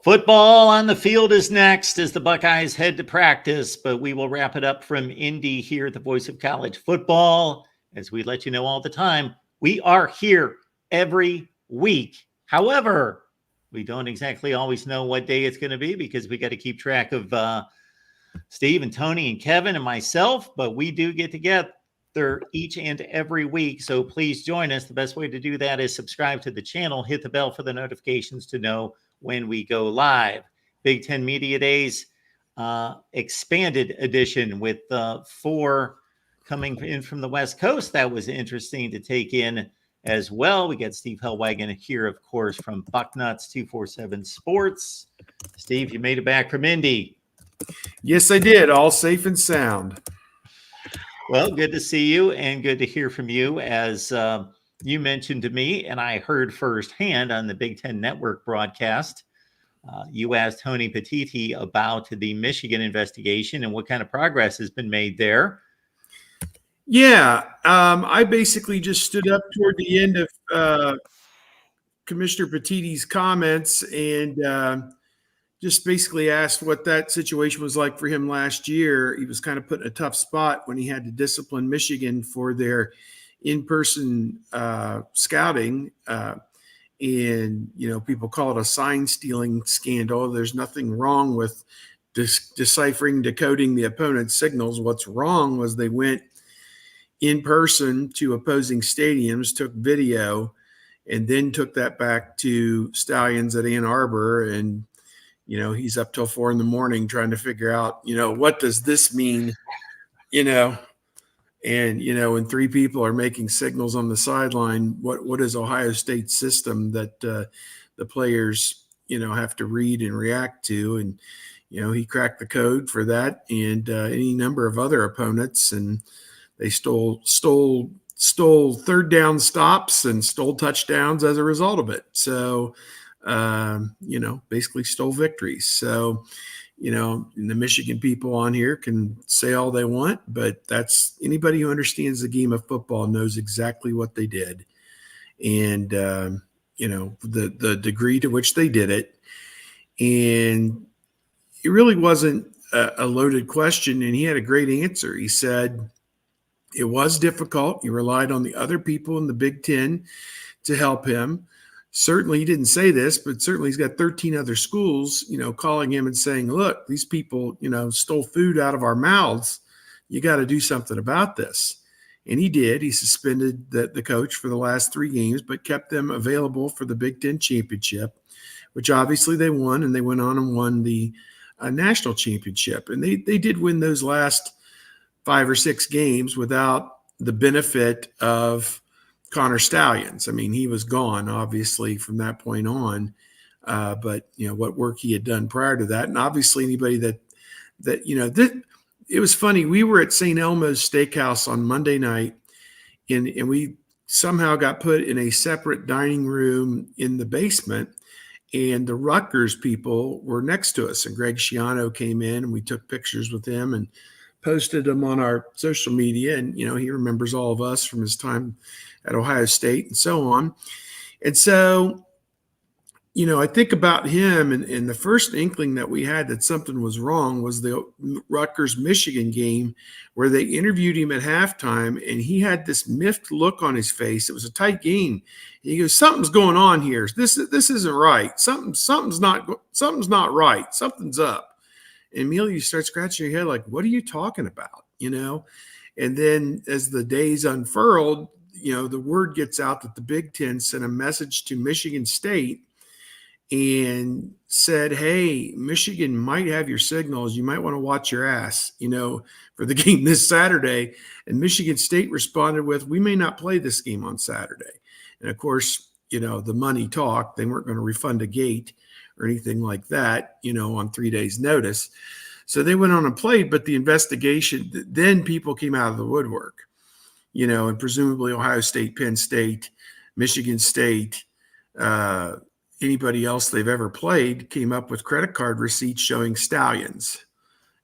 Football on the field is next as the Buckeyes head to practice, but we will wrap it up from Indy here at the Voice of College Football. As we let you know all the time, we are here every week. However, we don't exactly always know what day it's going to be because we got to keep track of Steve and Tony and Kevin and myself, but we do get together each and every week. So please join us. The best way to do that is subscribe to the channel, hit the bell for the notifications to know when we go live. Big Ten Media Days expanded edition with 4 coming in from the West Coast. That was interesting to take in as well. We got Steve Hellwagon here, of course, from Bucknuts 247 Sports. Steve, you made it back from Indy. Yes, I did. All safe and sound. Well, good to see you and good to hear from you. As you mentioned to me, and I heard firsthand on the Big Ten Network broadcast, you asked Tony Petiti about the Michigan investigation and what kind of progress has been made there. Yeah, I basically just stood up toward the end of Commissioner Petiti's comments and just basically asked what that situation was like for him last year. He was kind of put in a tough spot when he had to discipline Michigan for their in-person scouting. And, you know, people call it a sign stealing scandal. There's nothing wrong with deciphering, decoding the opponent's signals. What's wrong was they went in person to opposing stadiums, took video, and then took that back to Stallions at Ann Arbor. And, you know, he's up till 4 a.m. trying to figure out, you know, what does this mean, you know? And, you know, when 3 people are making signals on the sideline, what is Ohio State's system that the players, you know, have to read and react to? And, you know, he cracked the code for that and any number of other opponents. And they stole third down stops and stole touchdowns as a result of it. So, you know, basically stole victories. So, you know, the Michigan people on here can say all they want, but that's anybody who understands the game of football knows exactly what they did. And, you know, the degree to which they did it. And it really wasn't a loaded question. And he had a great answer. He said it was difficult. He relied on the other people in the Big Ten to help him. Certainly, he didn't say this, but certainly he's got 13 other schools, you know, calling him and saying, look, these people, you know, stole food out of our mouths. You got to do something about this. And he did. He suspended the coach for the last 3 games, but kept them available for the Big Ten championship, which obviously they won, and they went on and won the national championship. And they did win those last 5 or 6 games without the benefit of Connor Stallions. I mean, he was gone, obviously, from that point on. But, you know, what work he had done prior to that. And obviously anybody that you know, it was funny. We were at St. Elmo's Steakhouse on Monday night, and we somehow got put in a separate dining room in the basement. And the Rutgers people were next to us. And Greg Schiano came in, and we took pictures with him and posted them on our social media. And, you know, he remembers all of us from his time at Ohio State and so on. And so, you know, I think about him, and the first inkling that we had that something was wrong was the Rutgers-Michigan game, where they interviewed him at halftime, and he had this miffed look on his face. It was a tight game. He goes, something's going on here. This isn't right. Something's not right. Something's up. And immediately you start scratching your head like, what are you talking about? You know? And then as the days unfurled, you know, the word gets out that the Big Ten sent a message to Michigan State and said, hey, Michigan might have your signals. You might want to watch your ass, you know, for the game this Saturday. And Michigan State responded with, we may not play this game on Saturday. And of course, you know, the money talked. They weren't going to refund a gate or anything like that, you know, on 3 days' notice. So they went on and played, but the investigation, then people came out of the woodwork, you know, and presumably Ohio State, Penn State, Michigan State, anybody else they've ever played came up with credit card receipts showing Stallions.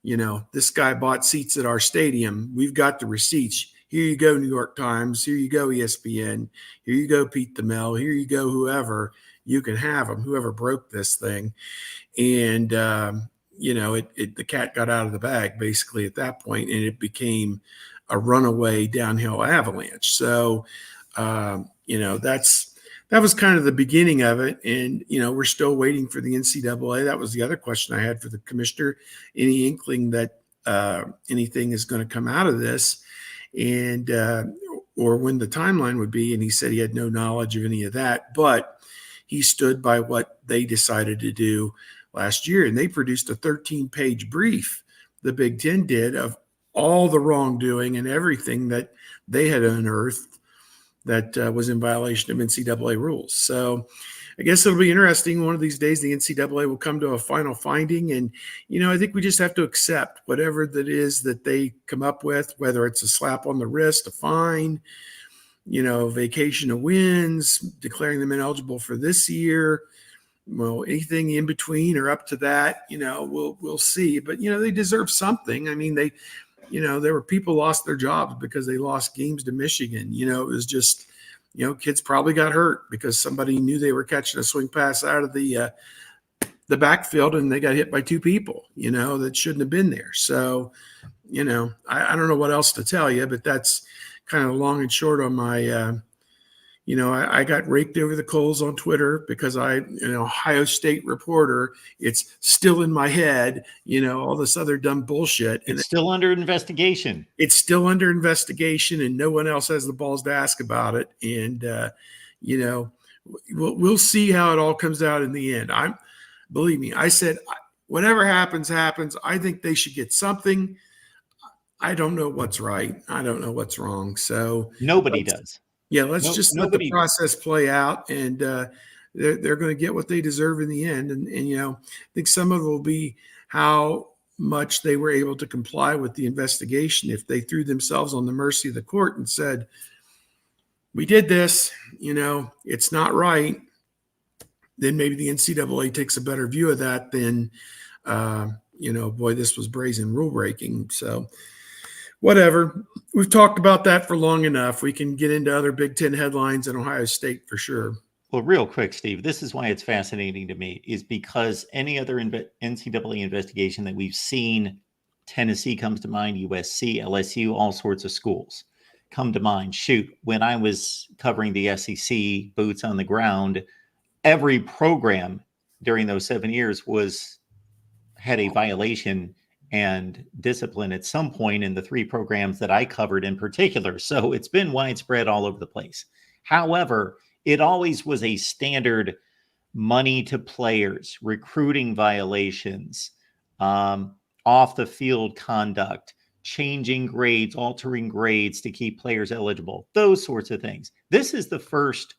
You know, this guy bought seats at our stadium. We've got the receipts. Here you go, New York Times. Here you go, ESPN. Here you go, Pete the Mill. Here you go, whoever. you can have them, whoever broke this thing. And, the cat got out of the bag basically at that point, and it became a runaway downhill avalanche. So, that was kind of the beginning of it. And, we're still waiting for the NCAA. That was the other question I had for the commissioner. Any inkling that anything is going to come out of this, and or when the timeline would be? And he said he had no knowledge of any of that, but he stood by what they decided to do last year. And they produced a 13-page brief, the Big Ten did, of all the wrongdoing and everything that they had unearthed that was in violation of NCAA rules. So I guess it'll be interesting. One of these days, the NCAA will come to a final finding. And, I think we just have to accept whatever that is that they come up with, whether it's a slap on the wrist, a fine, vacation of wins, declaring them ineligible for this year. Well, anything in between or up to that, we'll see. But, they deserve something. I mean, there were people lost their jobs because they lost games to Michigan. It was just, kids probably got hurt because somebody knew they were catching a swing pass out of the backfield and they got hit by two people, that shouldn't have been there. So, I don't know what else to tell you, but that's kind of long and short on my, I got raked over the coals on Twitter because an Ohio State reporter, it's still in my head, all this other dumb bullshit. And it's still under investigation. It's still under investigation, and no one else has the balls to ask about it. And, we'll see how it all comes out in the end. Believe me, I said, whatever happens, happens. I think they should get something. I don't know what's right. I don't know what's wrong. So nobody does. Yeah, let's just let the process play out, and they're going to get what they deserve in the end. And I think some of it will be how much they were able to comply with the investigation. If they threw themselves on the mercy of the court and said, we did this, it's not right, then maybe the NCAA takes a better view of that than, boy, this was brazen rule breaking. So whatever. We've talked about that for long enough. We can get into other Big Ten headlines in Ohio State for sure. Well, real quick, Steve, this is why it's fascinating to me, is because any other NCAA investigation that we've seen, Tennessee comes to mind, USC, LSU, all sorts of schools come to mind. Shoot, when I was covering the SEC, boots on the ground, every program during those 7 years had a violation and discipline at some point in the three programs that I covered in particular. So it's been widespread all over the place. However, it always was a standard money to players, recruiting violations, off the field conduct, changing grades, altering grades to keep players eligible, those sorts of things. This is the first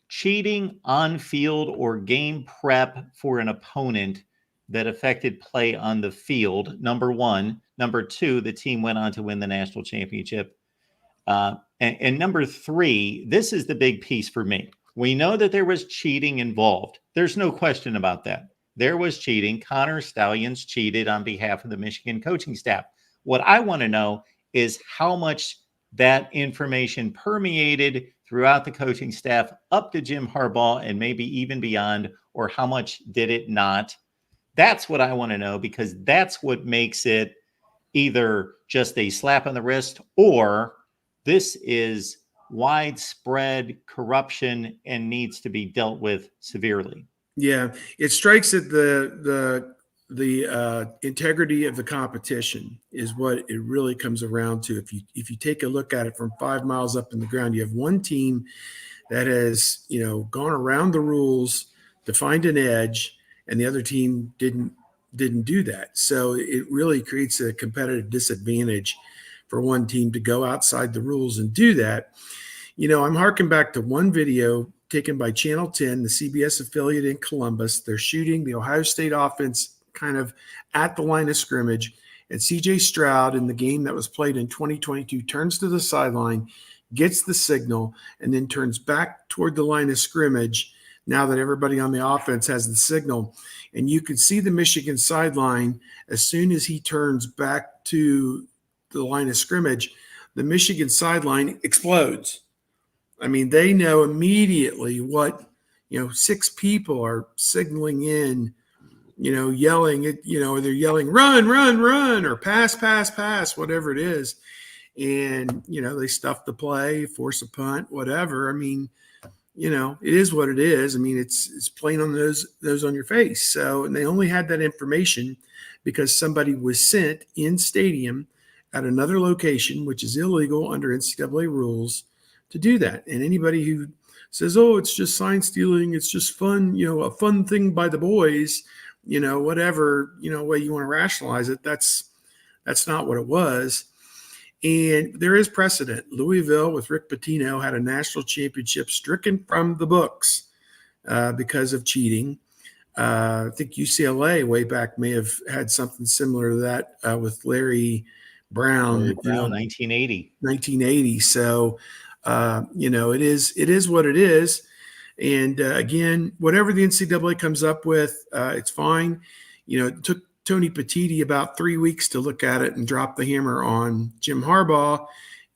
cheating on field or game prep for an opponent that affected play on the field, number one. Number two, the team went on to win the national championship. And number three, this is the big piece for me. We know that there was cheating involved. There's no question about that. There was cheating. Connor Stallions cheated on behalf of the Michigan coaching staff. What I want to know is how much that information permeated throughout the coaching staff up to Jim Harbaugh and maybe even beyond, or how much did it not? That's what I want to know, because that's what makes it either just a slap on the wrist or this is widespread corruption and needs to be dealt with severely. Yeah, it strikes at the integrity of the competition is what it really comes around to. If you take a look at it from 5 miles up in the ground, you have one team that has gone around the rules to find an edge, and the other team didn't do that. So it really creates a competitive disadvantage for one team to go outside the rules and do that. I'm harking back to one video taken by Channel 10, the CBS affiliate in Columbus. They're shooting the Ohio State offense kind of at the line of scrimmage, and CJ Stroud, in the game that was played in 2022, turns to the sideline, gets the signal, and then turns back toward the line of scrimmage now that everybody on the offense has the signal. And you can see the Michigan sideline, as soon as he turns back to the line of scrimmage, the Michigan sideline explodes. I mean, they know immediately what 6 people are signaling in, yelling at, they're yelling, run, run, run, or pass, pass, pass, whatever it is. And, they stuff the play, force a punt, whatever. I mean, it is what it is. I mean, it's plain on those on your face. So, and they only had that information because somebody was sent in stadium at another location, which is illegal under NCAA rules, to do that. And anybody who says, oh, it's just sign stealing, it's just fun, a fun thing by the boys, whatever, way you want to rationalize it, that's not what it was. And there is precedent. Louisville with Rick Pitino had a national championship stricken from the books because of cheating. I think UCLA way back may have had something similar to that with Larry Brown. 1980. 1980. So, it is what it is. And again, whatever the NCAA comes up with, it's fine. It took Tony Petitti about 3 weeks to look at it and drop the hammer on Jim Harbaugh.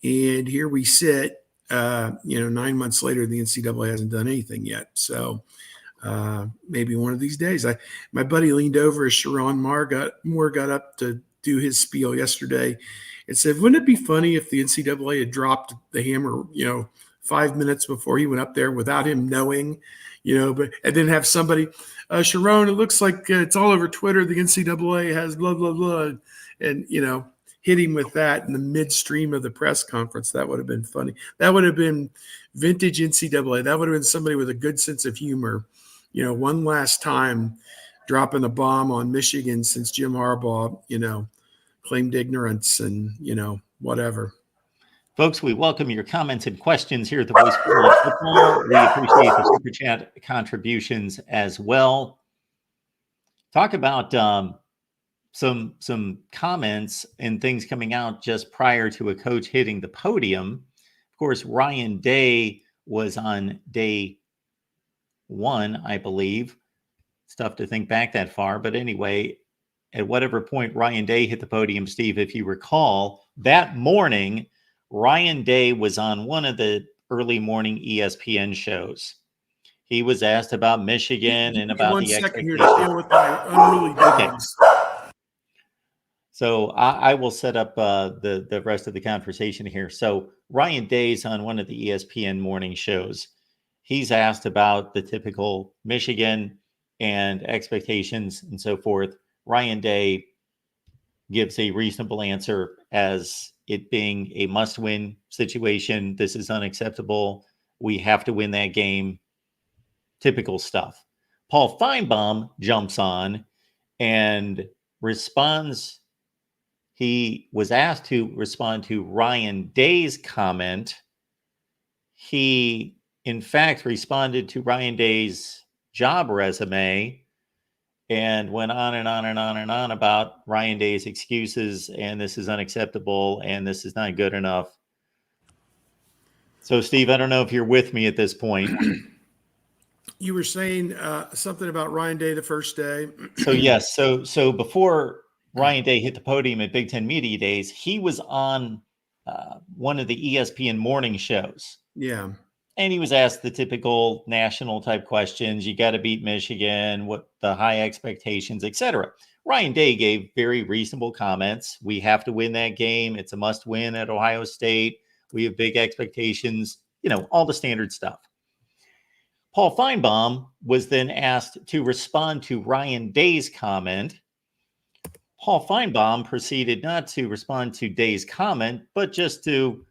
And here we sit, 9 months later, the NCAA hasn't done anything yet. So maybe one of these days. My buddy leaned over as Sharon Moore got up to do his spiel yesterday and said, wouldn't it be funny if the NCAA had dropped the hammer, 5 minutes before he went up there without him knowing, and then have somebody, Sharon, it looks like it's all over Twitter. The NCAA has blah, blah, blah. And, hit him with that in the midstream of the press conference. That would have been funny. That would have been vintage NCAA. That would have been somebody with a good sense of humor, one last time dropping a bomb on Michigan since Jim Harbaugh, claimed ignorance and, whatever. Folks, we welcome your comments and questions here at the Voice of College Football. We appreciate the Super Chat contributions as well. Talk about some comments and things coming out just prior to a coach hitting the podium. Of course, Ryan Day was on day 1, I believe. It's tough to think back that far. But anyway, at whatever point Ryan Day hit the podium, Steve, if you recall, that morning, Ryan Day was on one of the early morning ESPN shows. He was asked about Michigan and about the expectations. With my unruly dogs. Okay. So I will set up the rest of the conversation here. So Ryan Day's on one of the ESPN morning shows. He's asked about the typical Michigan and expectations and so forth. Ryan Day gives a reasonable answer as it being a must-win situation. This is unacceptable. We have to win that game. Typical stuff. Paul Finebaum jumps on and responds. He was asked to respond to Ryan Day's comment. He, in fact, responded to Ryan Day's job resume and went on and on and on and on about Ryan Day's excuses, and this is unacceptable, and this is not good enough. So, Steve, I don't know if you're with me at this point. You were saying something about Ryan Day the first day. So, yes. So before Ryan Day hit the podium at Big Ten Media Days, he was on one of the ESPN morning shows. Yeah. And he was asked the typical national type questions. You got to beat Michigan, what the high expectations, etc. Ryan Day gave very reasonable comments. We have to win that game. It's a must win at Ohio State. We have big expectations, all the standard stuff. Paul Finebaum was then asked to respond to Ryan Day's comment. Paul Finebaum proceeded not to respond to Day's comment, but just to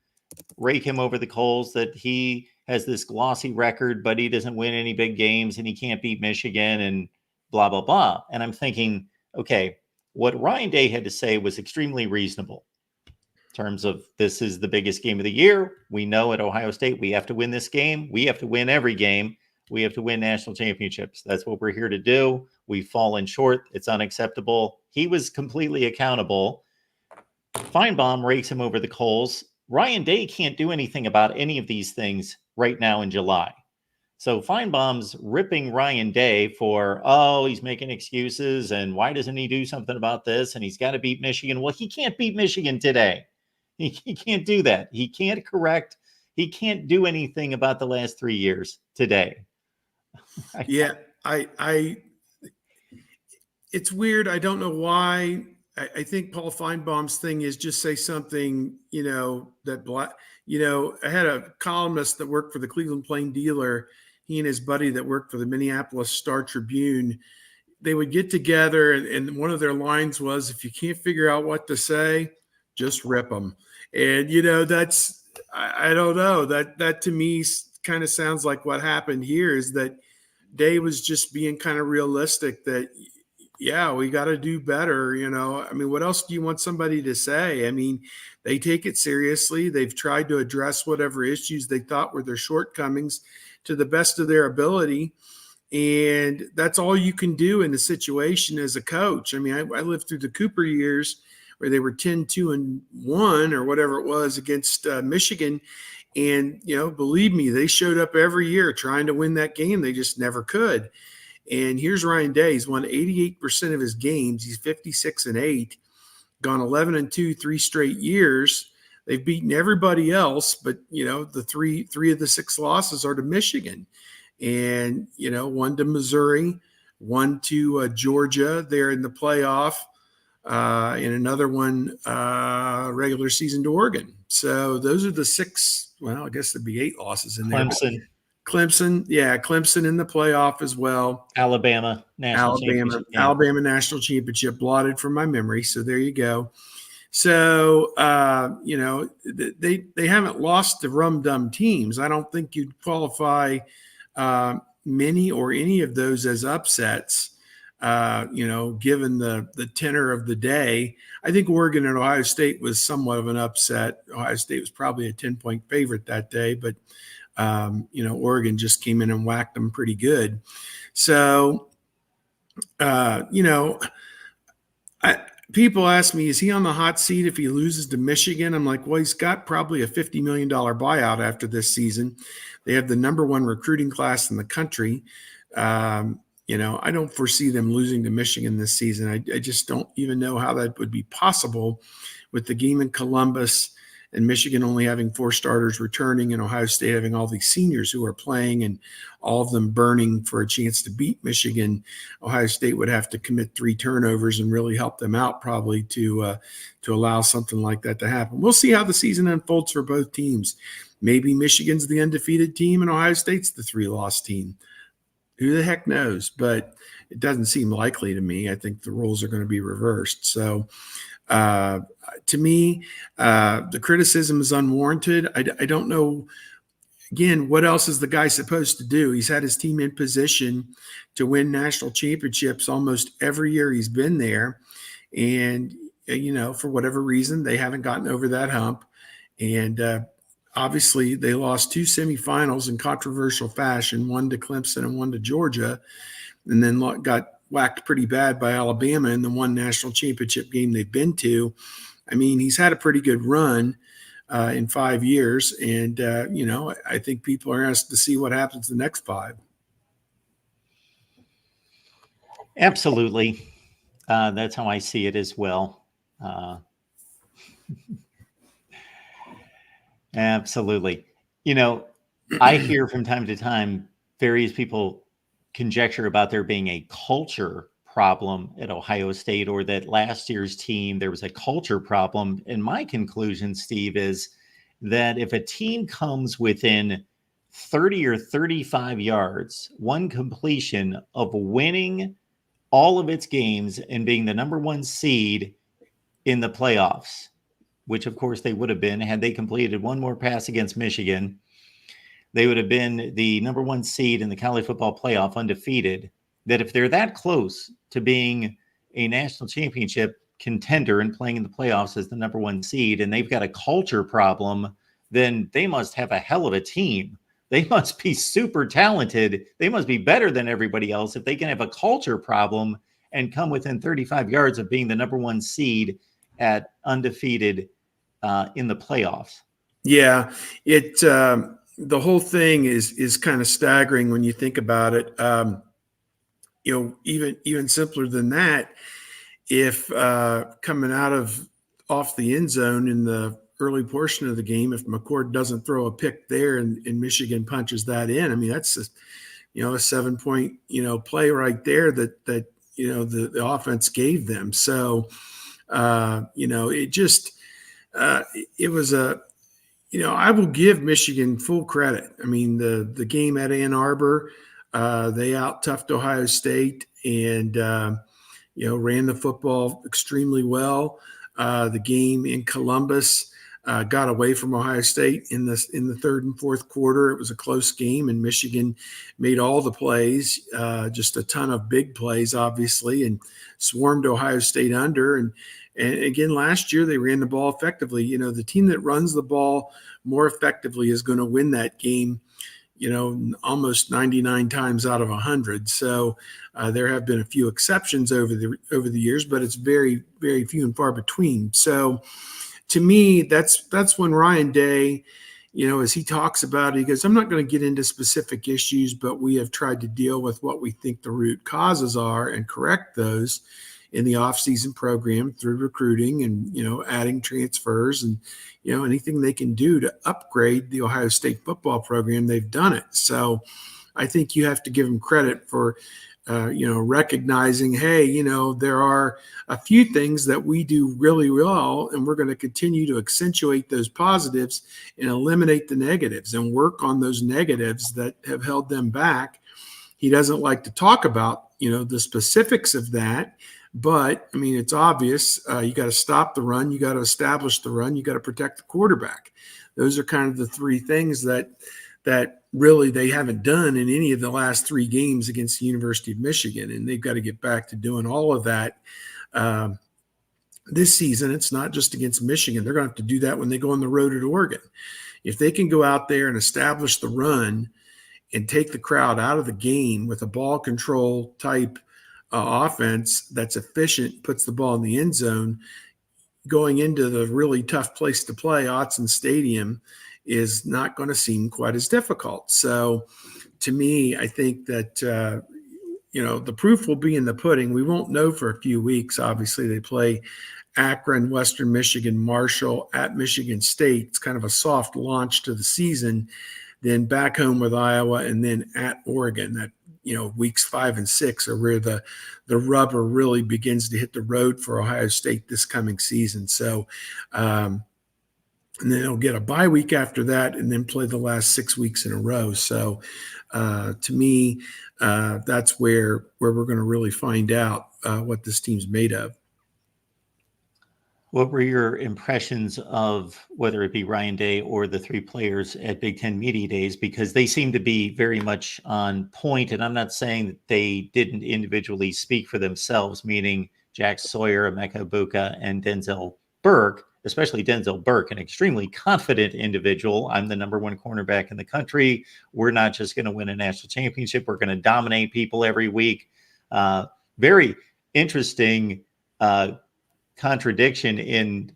rake him over the coals that he has this glossy record, but he doesn't win any big games and he can't beat Michigan and blah, blah, blah. And I'm thinking, okay, what Ryan Day had to say was extremely reasonable in terms of this is the biggest game of the year. We know at Ohio State, we have to win this game. We have to win every game. We have to win national championships. That's what we're here to do. We've fallen short. It's unacceptable. He was completely accountable. Finebaum rakes him over the coals. Ryan Day can't do anything about any of these things right now in July. So Finebaum's ripping Ryan Day for, he's making excuses and why doesn't he do something about this? And he's got to beat Michigan. Well, he can't beat Michigan today. He can't do that. He can't correct. He can't do anything about the last 3 years today. Yeah, I it's weird. I don't know why. I think Paul Finebaum's thing is just say something, that I had a columnist that worked for the Cleveland Plain Dealer. He and his buddy that worked for the Minneapolis Star Tribune, they would get together, and one of their lines was, if you can't figure out what to say, just rip them. And, that's, I don't know, that to me kind of sounds like what happened here is that Day was just being kind of realistic that, yeah, we got to do better. I mean, what else do you want somebody to say? I mean, they take it seriously. They've tried to address whatever issues they thought were their shortcomings to the best of their ability. And that's all you can do in a situation as a coach. I mean, I lived through the Cooper years where they were 10-2-1 or whatever it was against Michigan. And, believe me, they showed up every year trying to win that game. They just never could. And here's Ryan Day. He's won 88% of his games. He's 56-8, gone 11-2, 3 straight years. They've beaten everybody else, but the three of the 6 losses are to Michigan, and one to Missouri, one to Georgia. They're in the playoff, and another one regular season to Oregon. So those are the 6. Well, I guess there'd be 8 losses in there. Clemson in the playoff as well. Alabama national championship. Alabama national championship, blotted from my memory. So there you go. So they haven't lost to rum-dum teams. I don't think you'd qualify many or any of those as upsets. Given the tenor of the day. I think Oregon and Ohio State was somewhat of an upset. Ohio State was probably a 10-point favorite that day, but Oregon just came in and whacked them pretty good. So, people ask me, is he on the hot seat if he loses to Michigan? I'm like, well, he's got probably a $50 million buyout after this season. They have the number 1 recruiting class in the country. I don't foresee them losing to Michigan this season. I just don't even know how that would be possible with the game in Columbus and Michigan only having 4 starters returning and Ohio State having all these seniors who are playing and all of them burning for a chance to beat Michigan. Ohio State would have to commit 3 turnovers and really help them out probably to allow something like that to happen. We'll see how the season unfolds for both teams. Maybe Michigan's the undefeated team and Ohio State's the 3-loss team. Who the heck knows? But it doesn't seem likely to me. I think the roles are going to be reversed. So to me, the criticism is unwarranted. I don't know, again, what else is the guy supposed to do? He's had his team in position to win national championships almost every year he's been there. And, for whatever reason, they haven't gotten over that hump. And obviously, they lost 2 semifinals in controversial fashion, one to Clemson and one to Georgia, and then got whacked pretty bad by Alabama in the one national championship game they've been to. I mean, he's had a pretty good run in 5 years, and, I think people are asked to see what happens the next 5. Absolutely. That's how I see it as well. Absolutely. I hear from time to time various people conjecture about there being a culture problem at Ohio State, or that last year's team, there was a culture problem. And my conclusion, Steve, is that if a team comes within 30 or 35 yards, one completion of winning all of its games and being the number 1 seed in the playoffs, which of course they would have been had they completed one more pass against Michigan, they would have been the number 1 seed in the college football playoff, undefeated. That if they're that close to being a national championship contender and playing in the playoffs as the number 1 seed, and they've got a culture problem, then they must have a hell of a team. They must be super talented. They must be better than everybody else if they can have a culture problem and come within 35 yards of being the number 1 seed at undefeated in the playoffs. Yeah, the whole thing is kind of staggering when you think about it. Even simpler than that, if coming off the end zone in the early portion of the game, if McCord doesn't throw a pick there and Michigan punches that in, I mean, that's a 7-point, play right there that the offense gave them. So, it just, it was I will give Michigan full credit. I mean, the game at Ann Arbor, they out-toughed Ohio State and, ran the football extremely well. The game in Columbus got away from Ohio State in the third and fourth quarter. It was a close game, and Michigan made all the plays, just a ton of big plays, obviously, and swarmed Ohio State under. And again, last year they ran the ball effectively. The team that runs the ball more effectively is going to win that game, almost 99 times out of 100. So there have been a few exceptions over the years, but it's very, very few and far between. So to me, that's when Ryan Day, as he talks about it, he goes, I'm not going to get into specific issues, but we have tried to deal with what we think the root causes are and correct those in the offseason program through recruiting and, adding transfers and, anything they can do to upgrade the Ohio State football program, they've done it. So I think you have to give them credit for, recognizing, hey, there are a few things that we do really well, and we're going to continue to accentuate those positives and eliminate the negatives and work on those negatives that have held them back. He doesn't like to talk about, the specifics of that. But, I mean, it's obvious. You got to stop the run. You got to establish the run. You got to protect the quarterback. Those are kind of the three things that really they haven't done in any of the last three games against the University of Michigan. And they've got to get back to doing all of that this season. It's not just against Michigan. They're going to have to do that when they go on the road at Oregon. If they can go out there and establish the run and take the crowd out of the game with a ball control type offense that's efficient, puts the ball in the end zone, going into the really tough place to play, Autzen Stadium, is not going to seem quite as difficult. So to me, I think that, the proof will be in the pudding. We won't know for a few weeks. Obviously, they play Akron, Western Michigan, Marshall, at Michigan State. It's kind of a soft launch to the season. Then back home with Iowa, and then at Oregon. That weeks 5 and 6 are where the rubber really begins to hit the road for Ohio State this coming season. So, and then they'll get a bye week after that, and then play the last 6 weeks in a row. So, to me, that's where we're going to really find out what this team's made of. What were your impressions of whether it be Ryan Day or the three players at Big Ten Media Days? Because they seem to be very much on point. And I'm not saying that they didn't individually speak for themselves, meaning Jack Sawyer, Emeka Egbuka, and Denzel Burke, especially Denzel Burke, an extremely confident individual. I'm the number one cornerback in the country. We're not just going to win a national championship. We're going to dominate people every week. Very interesting contradiction in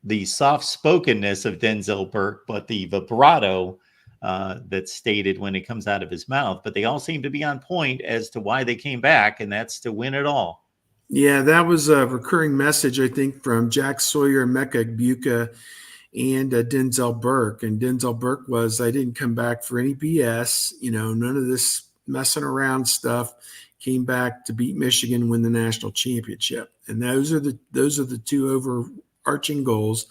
the soft-spokenness of Denzel Burke, but the vibrato that's stated when it comes out of his mouth. But they all seem to be on point as to why they came back, and that's to win it all. Yeah, that was a recurring message, I think, from Jack Sawyer, Emeka Egbuka, and Denzel Burke. And Denzel Burke was, I didn't come back for any BS, none of this messing around stuff. Came back to beat Michigan, win the national championship. And those are the two overarching goals.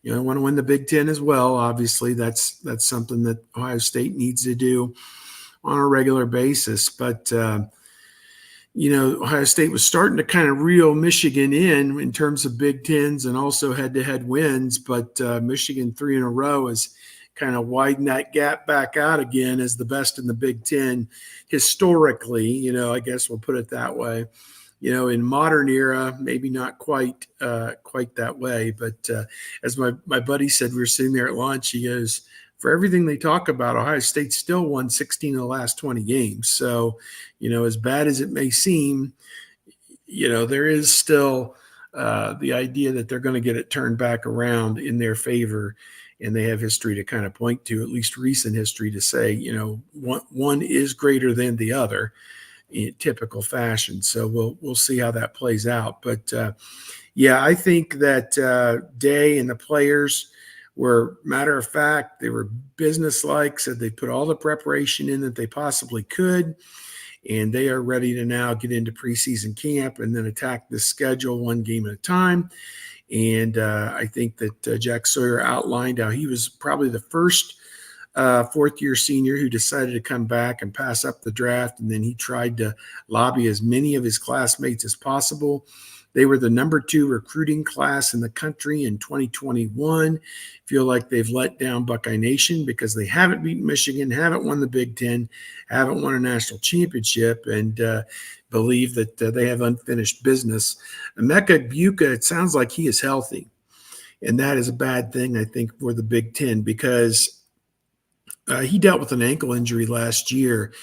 I want to win the Big Ten as well. Obviously, that's something that Ohio State needs to do on a regular basis. But, Ohio State was starting to kind of reel Michigan in terms of Big Tens and also head-to-head wins. But Michigan 3 in a row is kind of widen that gap back out again as the best in the Big Ten historically, I guess we'll put it that way. In modern era, maybe not quite that way. But as my buddy said, we were sitting there at lunch, he goes, for everything they talk about, Ohio State still won 16 of the last 20 games. So, as bad as it may seem, there is still the idea that they're going to get it turned back around in their favor. And they have history to kind of point to, at least recent history, to say, one is greater than the other in typical fashion. So we'll see how that plays out. But I think that Day and the players were matter of fact. They were businesslike, said they put all the preparation in that they possibly could, and they are ready to now get into preseason camp and then attack the schedule one game at a time. And I think that Jack Sawyer outlined how he was probably the first fourth-year senior who decided to come back and pass up the draft, and then he tried to lobby as many of his classmates as possible. They were the number 2 recruiting class in the country in 2021. Feel like they've let down Buckeye Nation because they haven't beaten Michigan, haven't won the Big Ten, haven't won a national championship, and believe that they have unfinished business. Emeka Buka, it sounds like he is healthy, and that is a bad thing, I think, for the Big Ten because he dealt with an ankle injury last year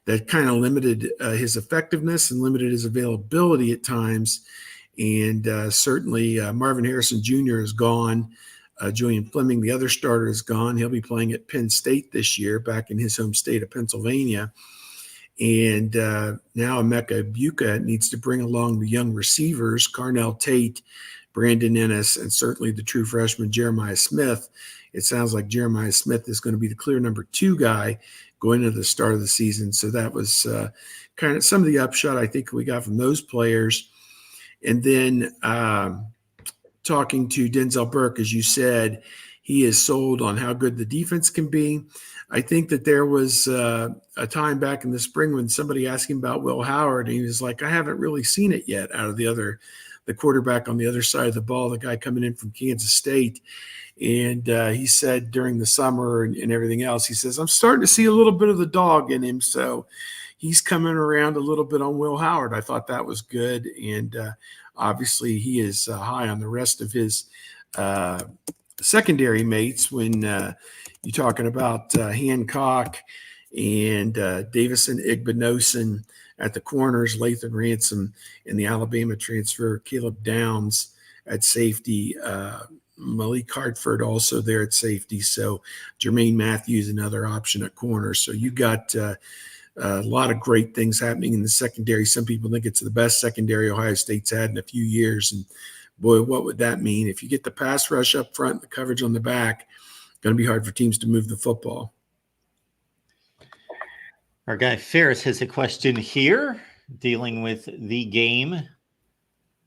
that kind of limited his effectiveness and limited his availability at times. And certainly Marvin Harrison Jr. is gone. Julian Fleming, the other starter, is gone. He'll be playing at Penn State this year, back in his home state of Pennsylvania. And now Emeka Buka needs to bring along the young receivers, Carnell Tate, Brandon Ennis, and certainly the true freshman, Jeremiah Smith. It sounds like Jeremiah Smith is going to be the clear number 2 guy going into the start of the season. So that was kind of some of the upshot I think we got from those players. And then talking to Denzel Burke, as you said, he is sold on how good the defense can be. I think that there was a time back in the spring when somebody asked him about Will Howard, and he was like, I haven't really seen it yet out of the quarterback on the other side of the ball, the guy coming in from Kansas State. And he said during the summer and everything else, he says, I'm starting to see a little bit of the dog in him. So he's coming around a little bit on Will Howard. I thought that was good. And obviously he is high on the rest of his secondary mates when you're talking about Hancock and Davison Igbinosun at the corners, Lathan Ransom, and the Alabama transfer, Caleb Downs at safety, Malik Hartford also there at safety. So Jermaine Matthews, another option at corner. So you got a lot of great things happening in the secondary. Some people think it's the best secondary Ohio State's had in a few years. And boy, what would that mean? If you get the pass rush up front, the coverage on the back, going to be hard for teams to move the football. Our guy Ferris has a question here dealing with the game.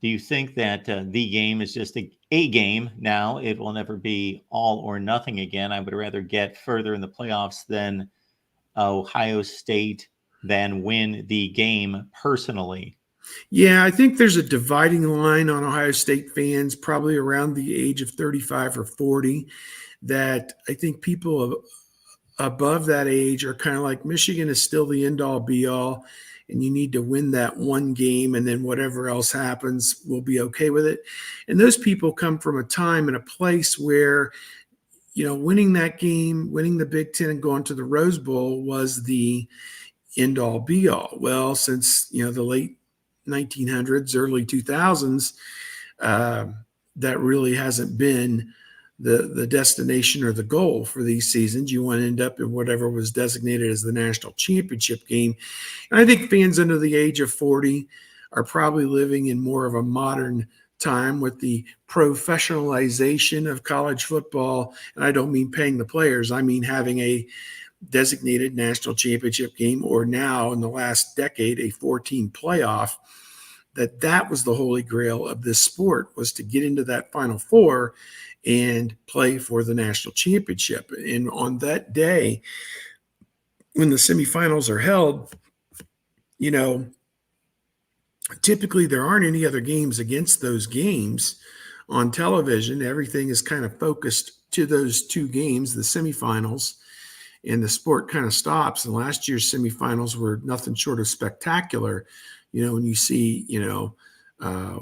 Do you think that the game is just a game now? It will never be all or nothing again. I would rather get further in the playoffs than Ohio State than win the game personally. Yeah, I think there's a dividing line on Ohio State fans, probably around the age of 35 or 40, that I think people above that age are kind of like, Michigan is still the end-all, be-all, and you need to win that one game, and then whatever else happens, we'll be okay with it. And those people come from a time and a place where, you know, winning that game, winning the Big Ten and going to the Rose Bowl was the end-all, be-all. Well, since, you know, the late 1900s, early 2000s, that really hasn't been the destination or the goal for these seasons. You want to end up in whatever was designated as the national championship game. And I think fans under the age of 40 are probably living in more of a modern time with the professionalization of college football. And I don't mean paying the players. I mean having a designated national championship game, or now in the last decade, a 14 playoff. That was the holy grail of this sport, was to get into that Final Four and play for the national championship. And on that day, when the semifinals are held, you know, typically there aren't any other games against those games on television. Everything is kind of focused to those two games, the semifinals, and the sport kind of stops. And last year's semifinals were nothing short of spectacular. You know, when you see, you know,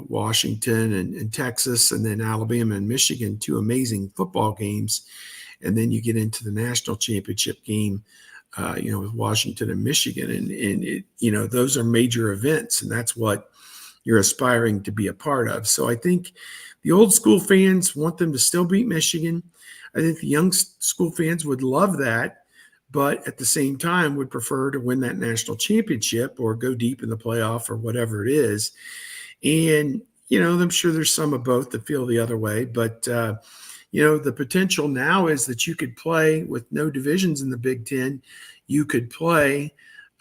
Washington and Texas, and then Alabama and Michigan, two amazing football games. And then you get into the national championship game, you know, with Washington and Michigan. And it, you know, those are major events, and that's what you're aspiring to be a part of. So I think the old school fans want them to still beat Michigan. I think the young school fans would love that, but at the same time would prefer to win that national championship or go deep in the playoff or whatever it is. And, you know, I'm sure there's some of both that feel the other way, but the potential now is that you could play with no divisions in the Big Ten. You could play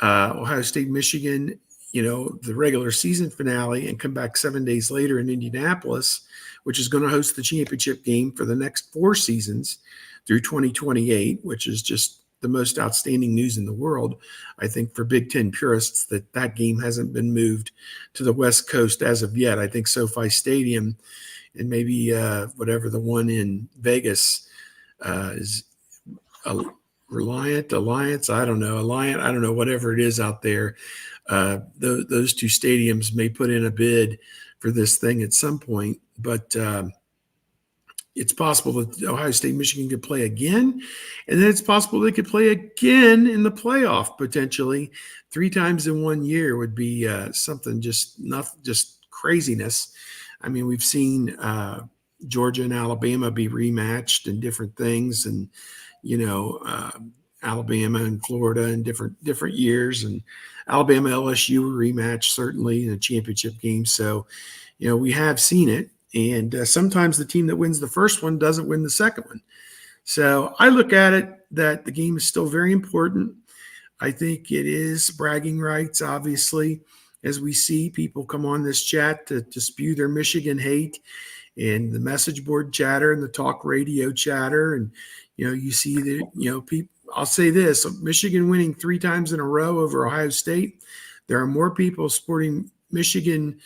Ohio State, Michigan, the regular season finale, and come back 7 days later in Indianapolis, which is going to host the championship game for the next 4 seasons through 2028, which is just the most outstanding news in the world, I think, for Big Ten purists, that game hasn't been moved to the West Coast as of yet. I think SoFi Stadium and maybe whatever the one in Vegas is Alliance, I don't know, whatever it is out there. Those 2 stadiums may put in a bid for this thing at some point, but it's possible that Ohio State, Michigan could play again, and then it's possible they could play again in the playoff potentially 3 times in 1 year would be something just craziness. I mean, we've seen Georgia and Alabama be rematched in different things, and Alabama and Florida in different years, and Alabama LSU were rematched certainly in a championship game. So, we have seen it. And sometimes the team that wins the first one doesn't win the second one. So I look at it that the game is still very important. I think it is bragging rights, obviously, as we see people come on this chat to spew their Michigan hate and the message board chatter and the talk radio chatter. And, you see that, people, I'll say this, Michigan winning 3 times in a row over Ohio State. There are more people sporting Michigan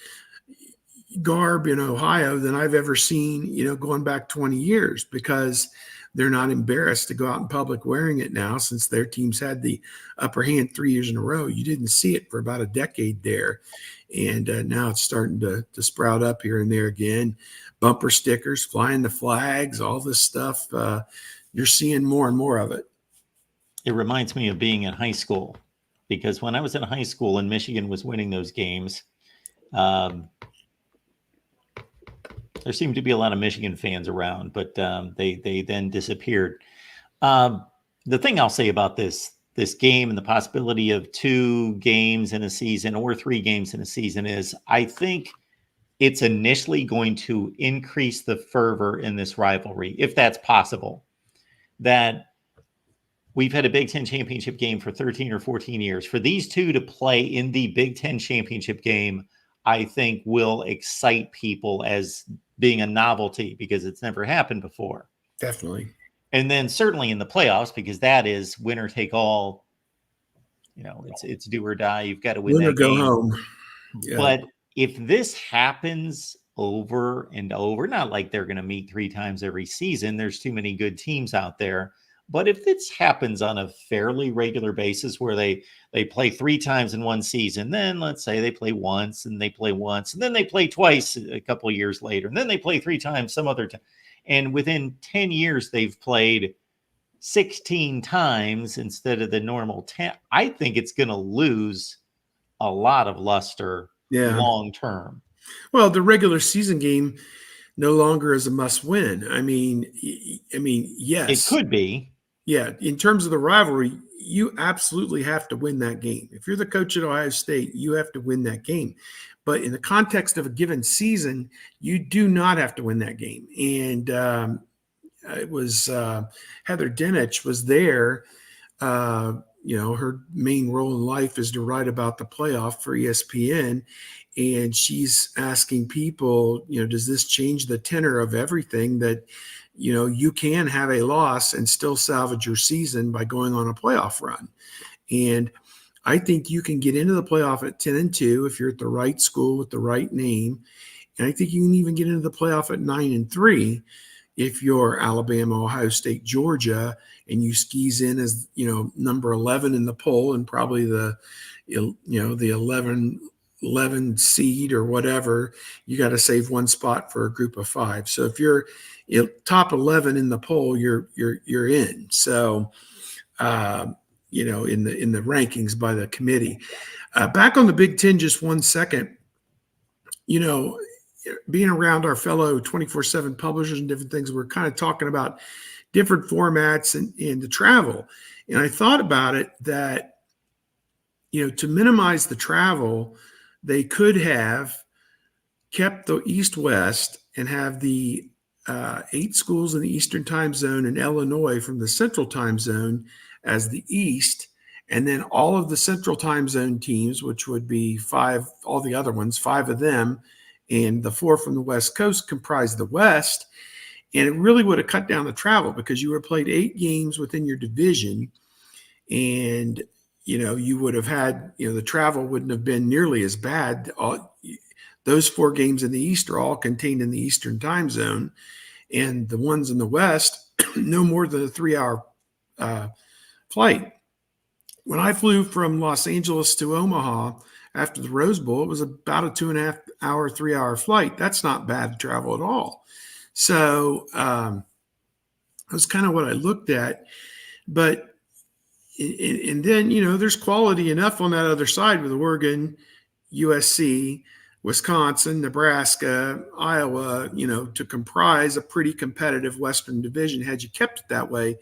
garb in Ohio than I've ever seen, going back 20 years, because they're not embarrassed to go out in public wearing it now, since their teams had the upper hand 3 years in a row. You didn't see it for about a decade there. And now it's starting to sprout up here and there again. Bumper stickers, flying the flags, all this stuff. You're seeing more and more of it. It reminds me of being in high school, because when I was in high school and Michigan was winning those games, there seemed to be a lot of Michigan fans around, but they then disappeared. The thing I'll say about this game and the possibility of 2 games in a season or 3 games in a season is, I think it's initially going to increase the fervor in this rivalry, if that's possible. That we've had a Big Ten championship game for 13 or 14 years. For these 2 to play in the Big Ten championship game, I think will excite people as being a novelty, because it's never happened before. Definitely. And then certainly in the playoffs, because that is winner take all. It's do or die. You've got to win that go game. Home. Yeah. But if this happens over and over, not like they're going to meet 3 times every season, there's too many good teams out there. But if this happens on a fairly regular basis, where they play 3 times in one season, then let's say they play once, and they play once, and then they play twice a couple of years later, and then they play 3 times some other time. And within 10 years, they've played 16 times instead of the normal 10. I think it's going to lose a lot of luster long term. Well, the regular season game no longer is a must win. I mean, yes. It could be. Yeah, in terms of the rivalry, you absolutely have to win that game. If you're the coach at Ohio State, you have to win that game. But in the context of a given season, you do not have to win that game. And it was Heather Dinich was there. Her main role in life is to write about the playoff for ESPN. And she's asking people, does this change the tenor of everything, that you can have a loss and still salvage your season by going on a playoff run? And I think you can get into the playoff at 10-2 if you're at the right school with the right name. And I think you can even get into the playoff at 9-3 if you're Alabama, Ohio State, Georgia, and you skis in as, number 11 in the poll, and probably the 11 seed or whatever. You got to save 1 spot for a group of 5. So if you're top 11 in the poll, you're in. So, in the rankings by the committee. Back on the Big Ten, just 1 second. Being around our fellow 24/7 publishers and different things, we're kind of talking about different formats and the travel. And I thought about it that, to minimize the travel, they could have kept the East-West and have the 8 schools in the Eastern time zone and Illinois from the Central time zone as the East. And then all of the Central time zone teams, which would be 5, all the other ones, 5 of them, and the 4 from the West Coast comprise the West. And it really would have cut down the travel because you would have played 8 games within your division. And, you would have had, the travel wouldn't have been nearly as bad. Those 4 games in the East are all contained in the Eastern time zone. And the ones in the West, no more than a 3-hour flight. When I flew from Los Angeles to Omaha after the Rose Bowl, it was about a 2.5 hour, 3-hour flight. That's not bad travel at all. So that's kind of what I looked at. But, and then, there's quality enough on that other side with Oregon, USC, Wisconsin, Nebraska, Iowa, to comprise a pretty competitive Western division had you kept it that way.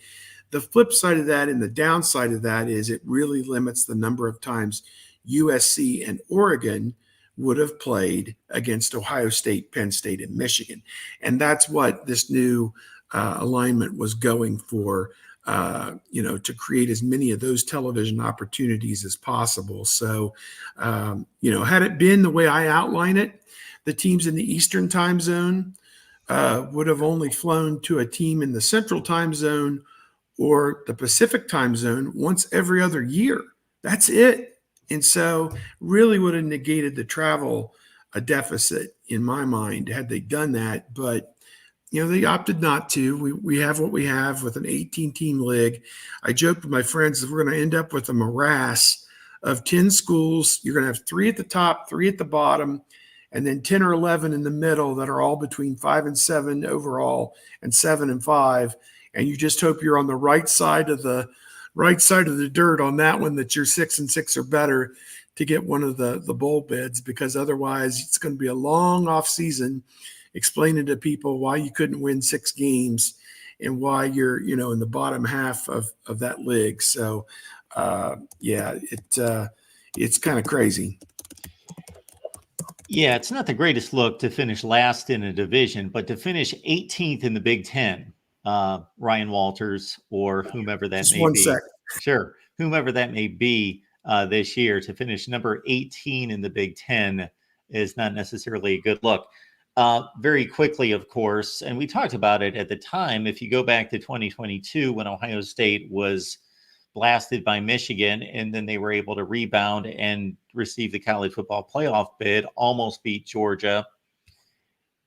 The flip side of that and the downside of that is it really limits the number of times USC and Oregon would have played against Ohio State, Penn State, and Michigan. And that's what this new alignment was going for, to create as many of those television opportunities as possible. So, had it been the way I outline it, the teams in the Eastern time zone would have only flown to a team in the Central time zone or the Pacific time zone once every other year. That's it. And so really would have negated the travel deficit in my mind had they done that. But, they opted not to. We have what we have with an 18-team league. I joked with my friends that we're going to end up with a morass of 10 schools. You're going to have 3 at the top, 3 at the bottom, and then 10 or 11 in the middle that are all between 5 and 7 overall and 7 and 5. And you just hope you're on the right side of the dirt on that one, that you're 6 and 6 or better to get one of the bowl bids, because otherwise it's going to be a long off season explaining to people why you couldn't win 6 games and why you're, in the bottom half of that league. So, it's kind of crazy. Yeah, it's not the greatest look to finish last in a division, but to finish 18th in the Big Ten, Ryan Walters or whomever that Just may one be. sec. Sure, whomever that may be this year, to finish number 18 in the Big Ten is not necessarily a good look. Very quickly, of course, and we talked about it at the time, if you go back to 2022 when Ohio State was blasted by Michigan and then they were able to rebound and receive the college football playoff bid, almost beat Georgia.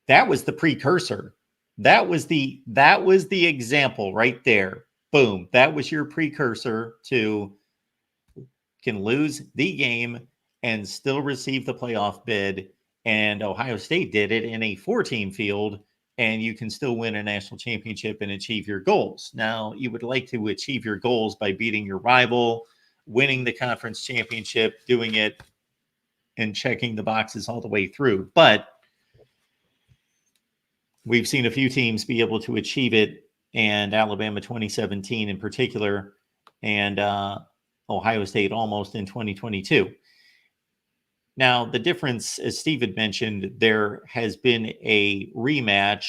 That was the precursor. That was the example right there. Boom. That was your precursor to can lose the game and still receive the playoff bid. And Ohio State did it in a 4-team field, and you can still win a national championship and achieve your goals. Now, you would like to achieve your goals by beating your rival, winning the conference championship, doing it and checking the boxes all the way through. But we've seen a few teams be able to achieve it, and Alabama 2017 in particular, and Ohio State almost in 2022. Now, the difference, as Steve had mentioned, there has been a rematch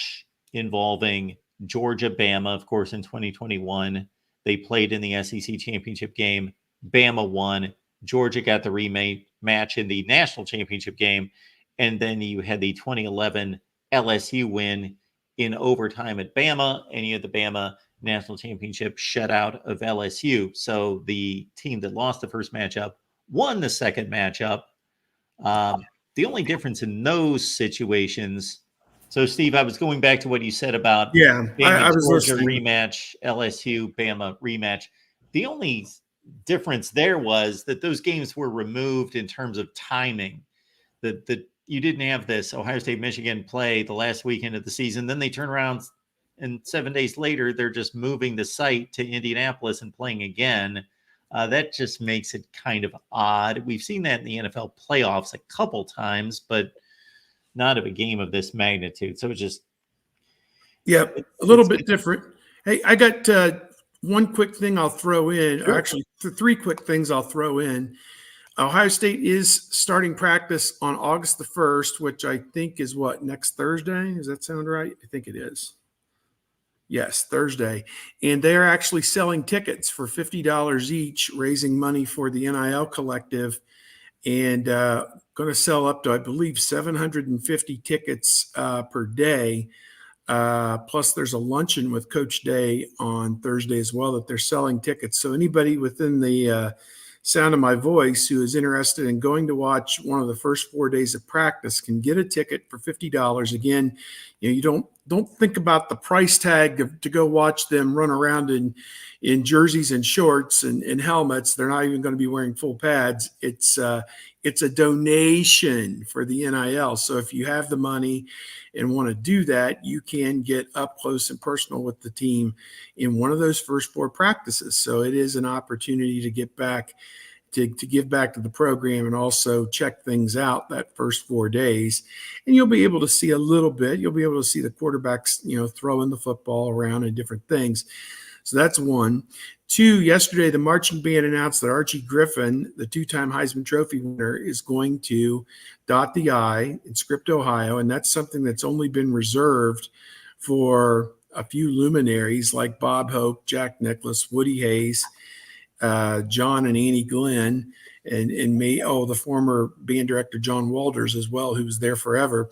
involving Georgia-Bama, of course, in 2021. They played in the SEC championship game. Bama won. Georgia got the rematch in the national championship game. And then you had the 2011 LSU win in overtime at Bama, and you had the Bama national championship shutout of LSU. So the team that lost the first matchup won the second matchup. The only difference in those situations. So, Steve, I was going back to what you said about I was Georgia listening. rematch, LSU, Bama rematch. The only difference there was that those games were removed in terms of timing. That you didn't have this Ohio State, Michigan play the last weekend of the season. Then they turn around and 7 days later, they're just moving the site to Indianapolis and playing again. That just makes it kind of odd. We've seen that in the NFL playoffs a couple times, but not of a game of this magnitude. So it's just a little bit different. Hey, I got one quick thing I'll throw in. Sure. Actually, 3 quick things I'll throw in. Ohio State is starting practice on August the 1st, which I think is next Thursday? Does that sound right? I think it is. Yes, Thursday. And they're actually selling tickets for $50 each, raising money for the NIL collective, and going to sell up to, I believe, 750 tickets per day. Plus, there's a luncheon with Coach Day on Thursday as well that they're selling tickets. So anybody within the sound of my voice who is interested in going to watch one of the first 4 days of practice can get a ticket for $50. Again, you don't think about the price tag to go watch them run around in jerseys and shorts and helmets. They're not even going to be wearing full pads. It's a donation for the NIL. So if you have the money and want to do that, you can get up close and personal with the team in one of those first 4 practices. So it is an opportunity to get back to give back to the program and also check things out that first 4 days. And you'll be able to see a little bit. You'll be able to see the quarterbacks, throwing the football around and different things. So that's one. 2, yesterday, the marching band announced that Archie Griffin, the 2-time Heisman Trophy winner, is going to dot the I in Script, Ohio. And that's something that's only been reserved for a few luminaries like Bob Hope, Jack Nicklaus, Woody Hayes, John and Annie Glenn, and the former band director John Walters as well, who was there forever.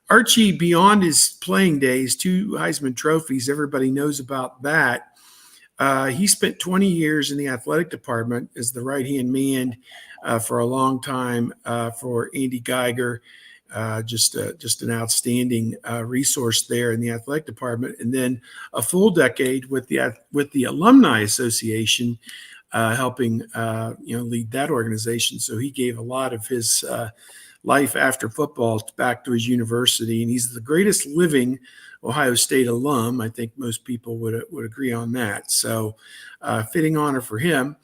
Archie, beyond his playing days, 2 Heisman trophies, everybody knows about that. He spent 20 years in the athletic department as the right-hand man for a long time for Andy Geiger, just an outstanding resource there in the athletic department, and then a full decade with the Alumni Association, helping lead that organization. So he gave a lot of his life after football back to his university, and he's the greatest living Ohio State alum. I think most people would agree on that. So fitting honor for him.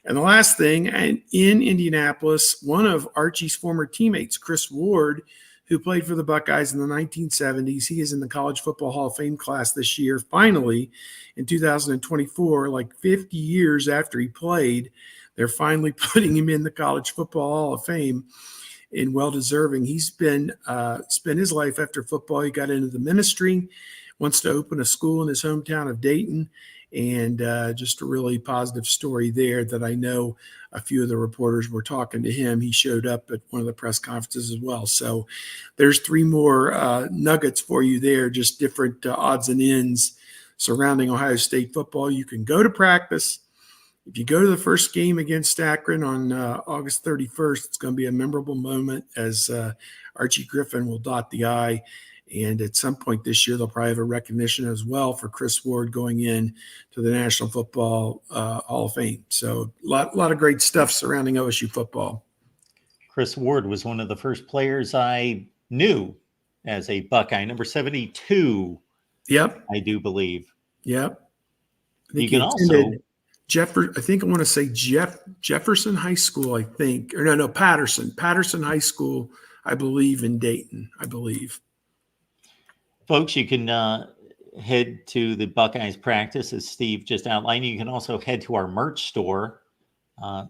And the last thing, and in Indianapolis, one of Archie's former teammates, Chris Ward, who played for the Buckeyes in the 1970s, he is in the College Football Hall of Fame class this year. Finally, in 2024, like 50 years after he played, they're finally putting him in the College Football Hall of Fame, and well-deserving. He's been spent his life after football. He got into the ministry, wants to open a school in his hometown of Dayton, and just a really positive story there that I know a few of the reporters were talking to him. He showed up at one of the press conferences as well. So there's 3 more nuggets for you there, just different odds and ends surrounding Ohio State football. You can go to practice. If you go to the first game against Akron on August 31st, it's going to be a memorable moment as Archie Griffin will dot the I. And at some point this year, they'll probably have a recognition as well for Chris Ward going in to the National Football Hall of Fame. So a lot of great stuff surrounding OSU football. Chris Ward was one of the first players I knew as a Buckeye, number 72. Yep. I do believe. Yep. You can also... I think I want to say Jefferson High School, I think. Or no, Patterson High School, I believe, in Dayton, I believe. Folks, you can head to the Buckeyes practice, as Steve just outlined. You can also head to our merch store. A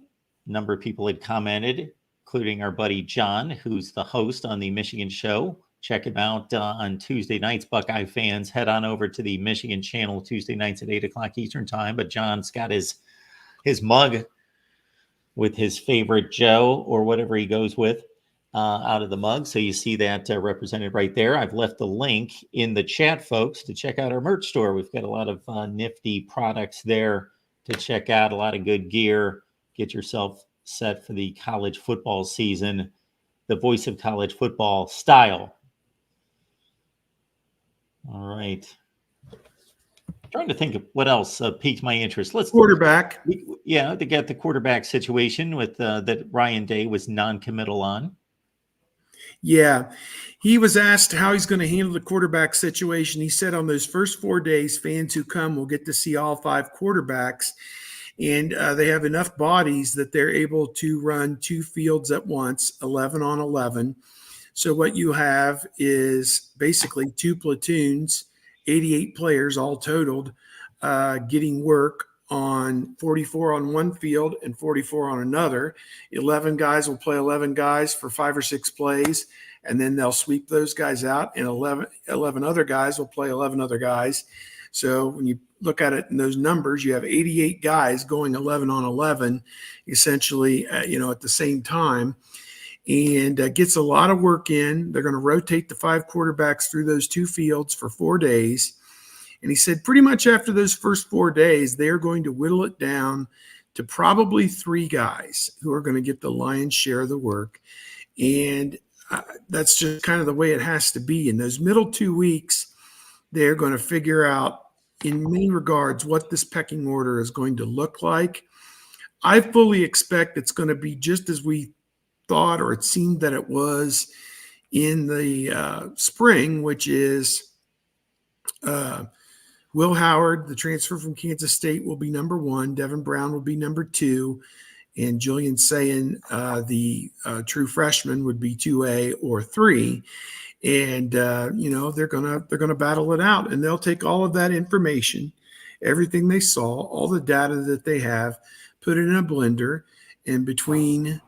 number of people had commented, including our buddy John, who's the host on the Michigan show. Check him out on Tuesday nights. Buckeye fans, head on over to the Michigan channel Tuesday nights at 8 o'clock Eastern time. But John's got his mug with his favorite Joe or whatever he goes with out of the mug. So you see that represented right there. I've left the link in the chat, folks, to check out our merch store. We've got a lot of nifty products there to check out, a lot of good gear. Get yourself set for the college football season, the voice of college football style. All right. Trying to think of what else piqued my interest. Quarterback. To get the quarterback situation with that Ryan Day was non-committal on. Yeah. He was asked how he's going to handle the quarterback situation. He said on those first 4 days, fans who come will get to see all 5 quarterbacks, and they have enough bodies that they're able to run 2 fields at once, 11 on 11. So what you have is basically 2 platoons, 88 players all totaled, getting work on 44 on one field and 44 on another. 11 guys will play 11 guys for 5 or 6 plays, and then they'll sweep those guys out, and 11 other guys will play 11 other guys. So when you look at it in those numbers, you have 88 guys going 11 on 11, essentially, at the same time, and gets a lot of work in. They're going to rotate the 5 quarterbacks through those 2 fields for 4 days. And he said pretty much after those first 4 days, they're going to whittle it down to probably 3 guys who are going to get the lion's share of the work. And that's just kind of the way it has to be. In those middle 2 weeks, they're going to figure out in many regards what this pecking order is going to look like. I fully expect it's going to be just as we thought, or it seemed that it was in the spring, which is Will Howard, the transfer from Kansas State, will be number 1. Devin Brown will be number 2. And Julian Sayin, the true freshman, would be 2A or 3. And they're gonna battle it out, and they'll take all of that information, everything they saw, all the data that they have, put it in a blender, and between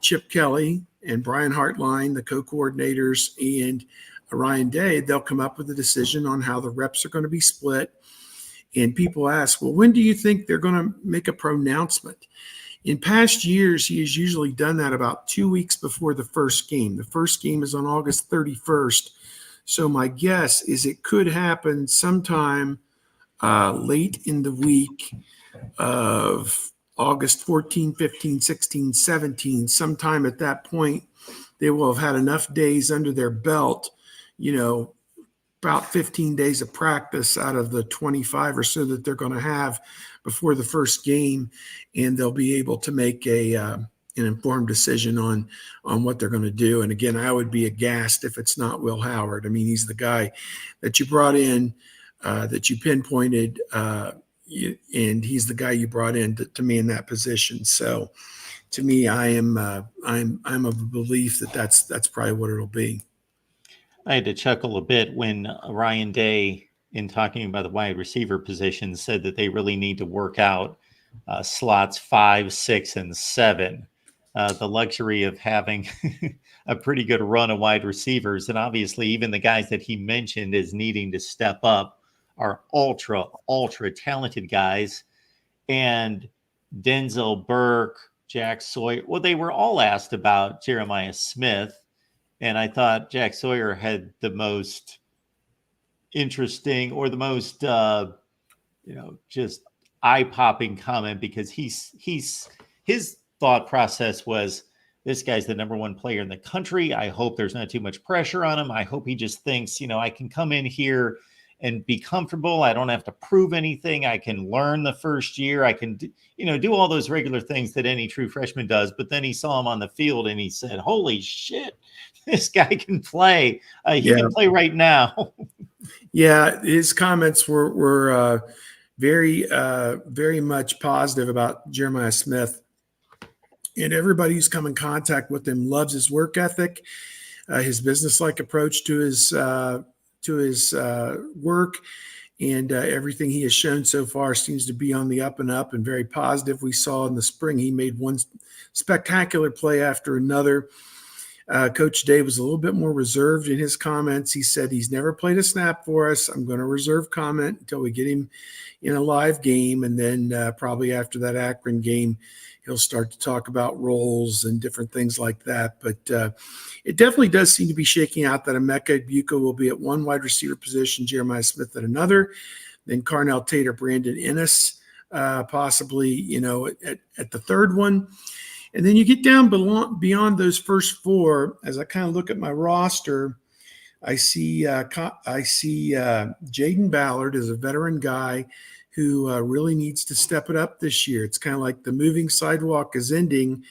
Chip Kelly and Brian Hartline, the co-coordinators, and Ryan Day, they'll come up with a decision on how the reps are going to be split. And people ask, well, when do you think they're going to make a pronouncement? In past years, he has usually done that about 2 weeks before the first game. The first game is on August 31st. So my guess is it could happen sometime late in the week of August 14, 15, 16, 17. Sometime at that point, they will have had enough days under their belt, about 15 days of practice out of the 25 or so that they're going to have before the first game, and they'll be able to make an informed decision on what they're going to do. And again, I would be aghast if it's not Will Howard. I mean, he's the guy that you brought in, that you pinpointed, and he's the guy you brought in to man that position. So, to me, I'm of the belief that that's probably what it'll be. I had to chuckle a bit when Ryan Day, in talking about the wide receiver position, said that they really need to work out slots 5, 6, and 7. The luxury of having a pretty good run of wide receivers. And obviously, even the guys that he mentioned as needing to step up are ultra talented guys. And Denzel Burke, Jack Sawyer, well, they were all asked about Jeremiah Smith. And I thought Jack Sawyer had the most interesting, or the most, just eye-popping comment, because his thought process was, this guy's the number 1 player in the country. I hope there's not too much pressure on him. I hope he just thinks, I can come in here and be comfortable. I don't have to prove anything. I can learn the first year. I can, do all those regular things that any true freshman does. But then he saw him on the field and he said, holy shit, this guy can play. He can play right now. Yeah, his comments were very, very much positive about Jeremiah Smith. And everybody who's come in contact with him loves his work ethic, his business-like approach to his work, and everything he has shown so far seems to be on the up and up and very positive. We saw in the spring he made one spectacular play after another. Coach Day was a little bit more reserved in his comments. He said he's never played a snap for us. I'm going to reserve comment until we get him in a live game, and then probably after that Akron game, he'll start to talk about roles and different things like that. But it definitely does seem to be shaking out that Emeka Egbuka will be at 1 wide receiver position, Jeremiah Smith at another, then Carnell Tate or Brandon Ennis possibly, at the third one. And then you get down beyond those first 4. As I kind of look at my roster, I see Jaden Ballard as a veteran guy who really needs to step it up this year. It's kind of like the moving sidewalk is ending.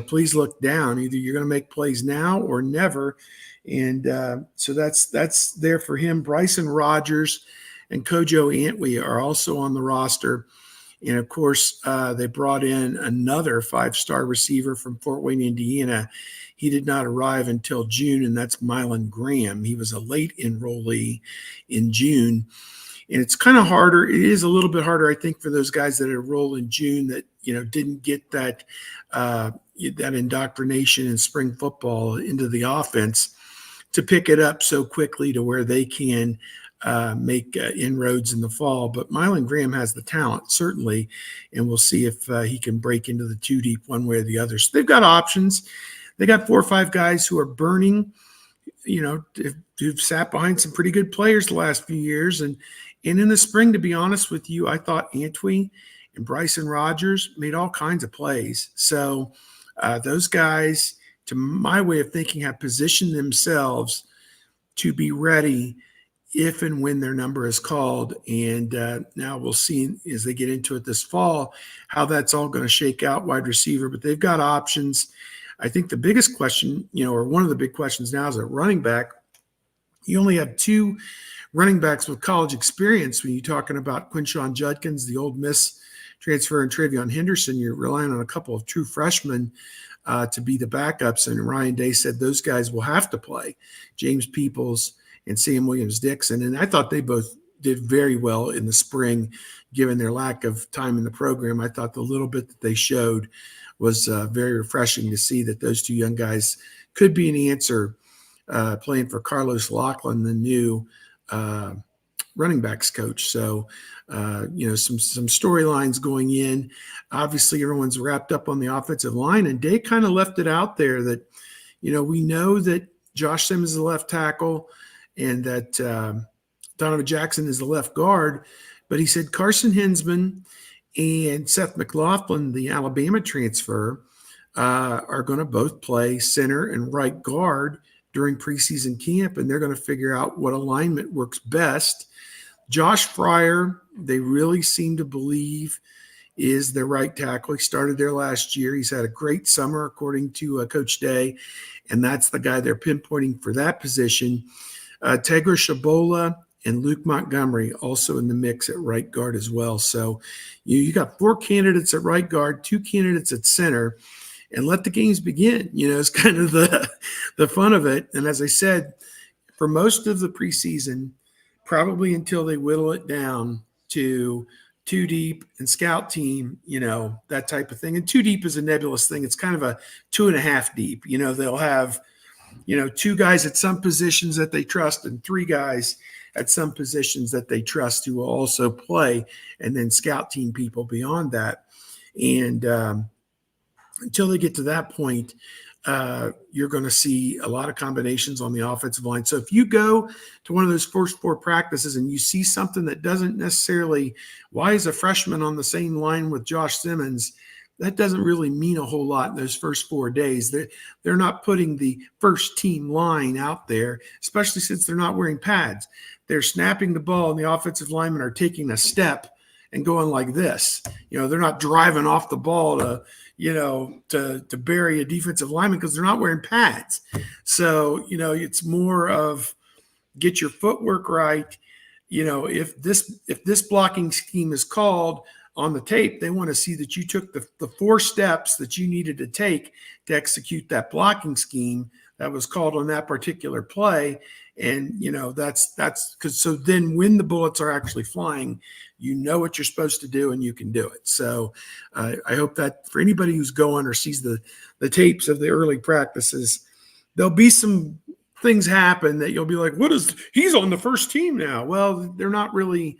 Please look down. Either you're going to make plays now or never. And so that's there for him. Bryson Rogers and Kojo Antwi are also on the roster. And, of course, they brought in another 5-star receiver from Fort Wayne, Indiana. He did not arrive until June, and that's Mylan Graham. He was a late enrollee in June. And it's kind of harder. It is a little bit harder, I think, for those guys that enroll in June that, didn't get that indoctrination in spring football into the offense to pick it up so quickly to where they can make inroads in the fall. But Mylan Graham has the talent, certainly, and we'll see if he can break into the two deep one way or the other. So they've got options. They got 4 or 5 guys who are burning, who've sat behind some pretty good players the last few years. And in the spring, to be honest with you, I thought Antwi and Bryson Rogers made all kinds of plays. So those guys, to my way of thinking, have positioned themselves to be ready if and when their number is called. And now we'll see as they get into it this fall how that's all going to shake out, wide receiver. But they've got options. I think the biggest question, or one of the big questions now is at running back. You only have 2 running backs with college experience when you're talking about Quinshon Judkins, the Ole Miss transfer, and Travion Henderson. You're relying on a couple of true freshmen to be the backups. And Ryan Day said those guys will have to play, James Peoples and Sam Williams-Dixon. And I thought they both did very well in the spring, given their lack of time in the program. I thought the little bit that they showed was very refreshing to see that those 2 young guys could be an answer playing for Carlos Laughlin, the new running backs coach. So, some storylines going in. Obviously, everyone's wrapped up on the offensive line, and Day kind of left it out there that, we know that Josh Simmons is the left tackle and that Donovan Jackson is the left guard, but he said Carson Hinsman and Seth McLaughlin, the Alabama transfer, are going to both play center and right guard during preseason camp, and they're going to figure out what alignment works best. Josh Fryer, they really seem to believe is their right tackle. He started there last year. He's had a great summer, according to Coach Day, and that's the guy they're pinpointing for that position. Tegra Shabola and Luke Montgomery also in the mix at right guard as well. So you got 4 candidates at right guard, 2 candidates at center, and let the games begin. It's kind of the fun of it. And as I said, for most of the preseason, probably until they whittle it down to 2 deep and scout team, that type of thing. And 2 deep is a nebulous thing. It's kind of a 2.5 deep. They'll have, 2 guys at some positions that they trust and 3 guys at some positions that they trust who will also play, and then scout team people beyond that. And until they get to that point, you're going to see a lot of combinations on the offensive line. So if you go to one of those first 4 practices and you see something that doesn't necessarily, why is a freshman on the same line with Josh Simmons? That doesn't really mean a whole lot in those first 4 days. They're not putting the first team line out there, especially since they're not wearing pads. They're snapping the ball, and the offensive linemen are taking a step and going like this. They're not driving off the ball to bury a defensive lineman because they're not wearing pads. So, it's more of get your footwork right. If this blocking scheme is called on the tape, they want to see that you took the 4 steps that you needed to take to execute that blocking scheme that was called on that particular play. And, that's because so then when the bullets are actually flying, what you're supposed to do and you can do it. So I hope that for anybody who's going or sees the tapes of the early practices, there'll be some things happen that you'll be like, he's on the first team now. Well, they're not really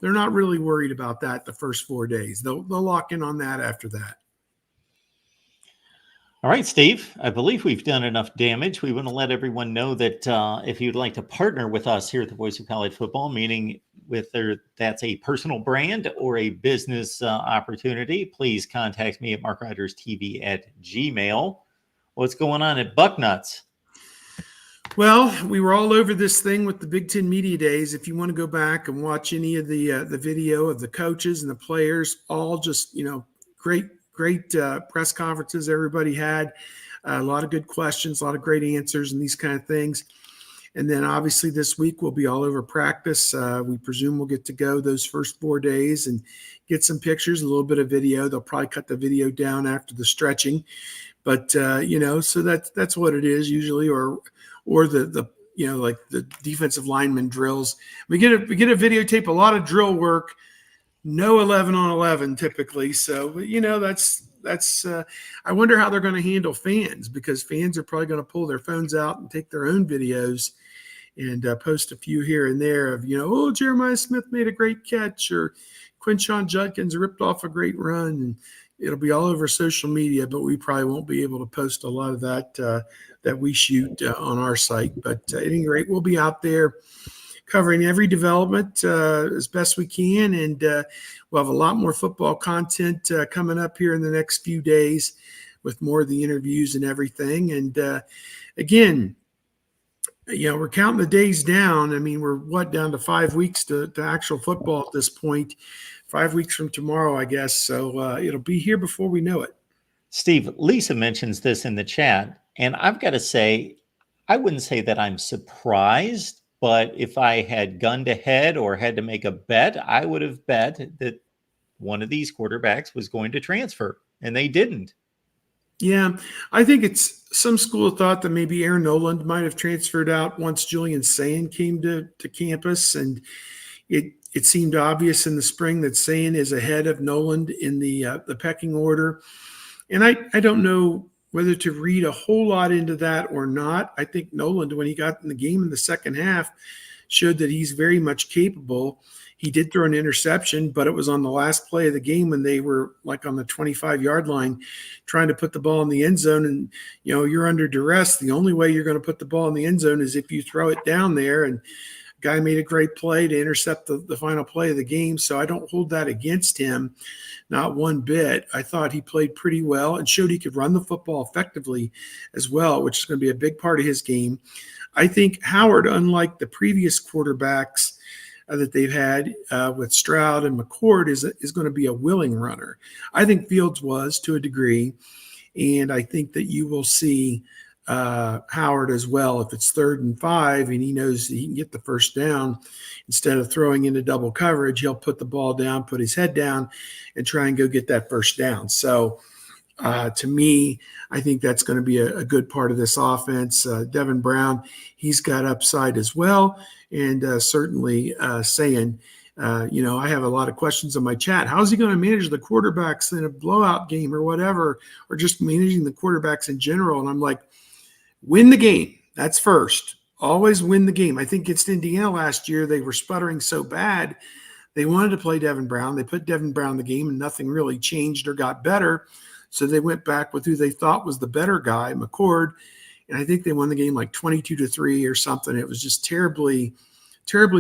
worried about that the first 4 days. They'll lock in on that after that. All right, Steve, I believe we've done enough damage. We want to let everyone know that if you'd like to partner with us here at the Voice of College Football, meaning whether that's a personal brand or a business opportunity, please contact me at MarkRogersTV@gmail. What's going on at Bucknuts? Well, we were all over this thing with the Big Ten Media Days. If you want to go back and watch any of the video of the coaches and the players, all just, great press conferences everybody had. A lot of good questions, a lot of great answers and these kind of things. And then obviously this week we'll be all over practice. We presume we'll get to go those first 4 days and get some pictures, a little bit of video. They'll probably cut the video down after the stretching. But, so that's what it is usually, or the like the defensive lineman drills. We get a videotape a lot of drill work, no 11 on 11 typically. So, that's I wonder how they're going to handle fans, because fans are probably going to pull their phones out and take their own videos and post a few here and there of, oh, Jeremiah Smith made a great catch, or Quinshon Judkins ripped off a great run. And it'll be all over social media, but we probably won't be able to post a lot of that that we shoot on our site. But at any rate, we'll be out there covering every development as best we can. And we'll have a lot more football content coming up here in the next few days with more of the interviews and everything. And again, we're counting the days down. I mean, we're down to 5 weeks to actual football at this point. 5 weeks from tomorrow, I guess. So it'll be here before we know it. Steve, Lisa mentions this in the chat, and I've got to say, I wouldn't say that I'm surprised, but if I had gunned ahead or had to make a bet, I would have bet that one of these quarterbacks was going to transfer, and they didn't. Yeah, I think it's some school of thought that maybe Aaron Noland might have transferred out once Julian Sayin came to campus, and it seemed obvious in the spring that Sayin is ahead of Noland in the pecking order. And I don't know whether to read a whole lot into that or not. I think Noland, when he got in the game in the second half, showed that he's very much capable. He did throw an interception, but it was on the last play of the game when they were like on the 25-yard line trying to put the ball in the end zone. And, you're under duress. The only way you're going to put the ball in the end zone is if you throw it down there. And guy made a great play to intercept the final play of the game. So I don't hold that against him, not one bit. I thought he played pretty well and showed he could run the football effectively as well, which is going to be a big part of his game. I think Howard, unlike the previous quarterbacks that they've had with Stroud and McCord, is going to be a willing runner. I think Fields was to a degree, and I think that you will see Howard as well. If it's 3rd and 5 and he knows he can get the first down, instead of throwing into double coverage, he'll put the ball down, put his head down, and try and go get that first down. So to me, I think that's going to be a good part of this offense. Devin Brown, he's got upside as well. And certainly saying, I have a lot of questions on my chat. How's he going to manage the quarterbacks in a blowout game or whatever, or just managing the quarterbacks in general? And I'm like, win the game. That's first. Always win the game. I think against Indiana last year, they were sputtering so bad. They wanted to play Devin Brown. They put Devin Brown in the game, and nothing really changed or got better. So they went back with who they thought was the better guy, McCord. And I think they won the game like 22-3 or something. It was just terribly,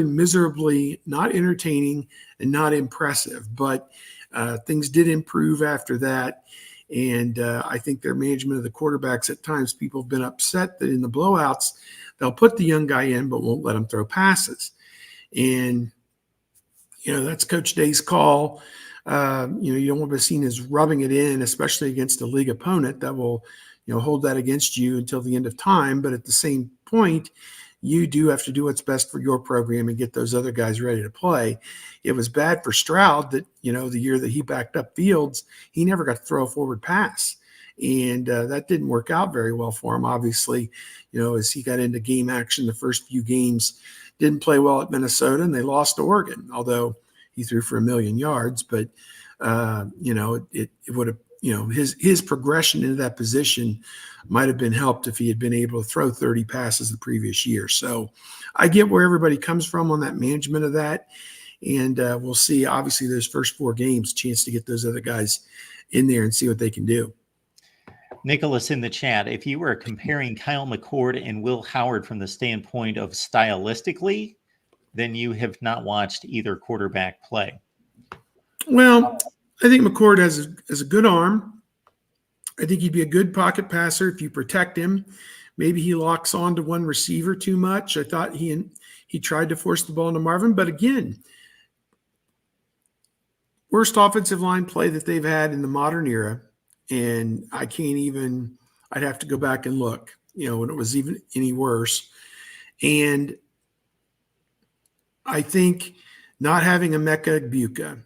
miserably not entertaining and not impressive. But things did improve after that. And I think their management of the quarterbacks, at times people have been upset that in the blowouts, they'll put the young guy in but won't let him throw passes. And, that's Coach Day's call. You don't want to be seen as rubbing it in, especially against a league opponent that will, hold that against you until the end of time. But at the same point, you do have to do what's best for your program and get those other guys ready to play. It was bad for Stroud that, the year that he backed up Fields, he never got to throw a forward pass. And that didn't work out very well for him, obviously, as he got into game action the first few games. Didn't play well at Minnesota, and they lost to Oregon, although he threw for 1,000,000 yards. But, it would have, his progression into that position might have been helped if he had been able to throw 30 passes the previous year. So I get where everybody comes from on that management of that. And we'll see, obviously, those first 4 games, chance to get those other guys in there and see what they can do. Nicholas in the chat, if you were comparing Kyle McCord and Will Howard from the standpoint of stylistically, then you have not watched either quarterback play. Well, I think McCord has a good arm. I think he'd be a good pocket passer if you protect him. Maybe he locks on to one receiver too much. I thought he tried to force the ball into Marvin. But again, worst offensive line play that they've had in the modern era. And I'd have to go back and look, when it was even any worse. And I think not having Emeka Egbuka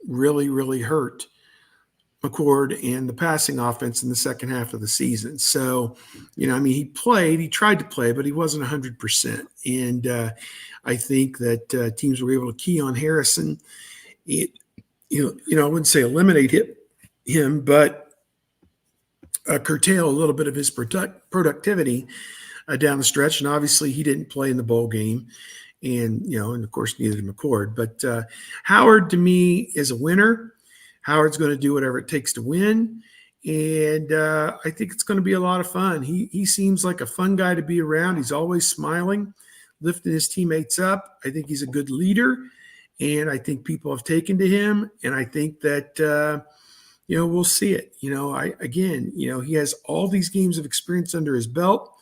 really, really hurt McCord and the passing offense in the second half of the season. So, I mean, he tried to play, but he wasn't 100%. And I think that teams were able to key on Harrison. I wouldn't say eliminate him, but curtail a little bit of his productivity down the stretch. And obviously he didn't play in the bowl game. And of course, neither did McCord. But Howard, to me, is a winner. Howard's going to do whatever it takes to win. And I think it's going to be a lot of fun. He seems like a fun guy to be around. He's always smiling, lifting his teammates up. I think he's a good leader. And I think people have taken to him. And I think that, we'll see it. He has all these games of experience under his belt,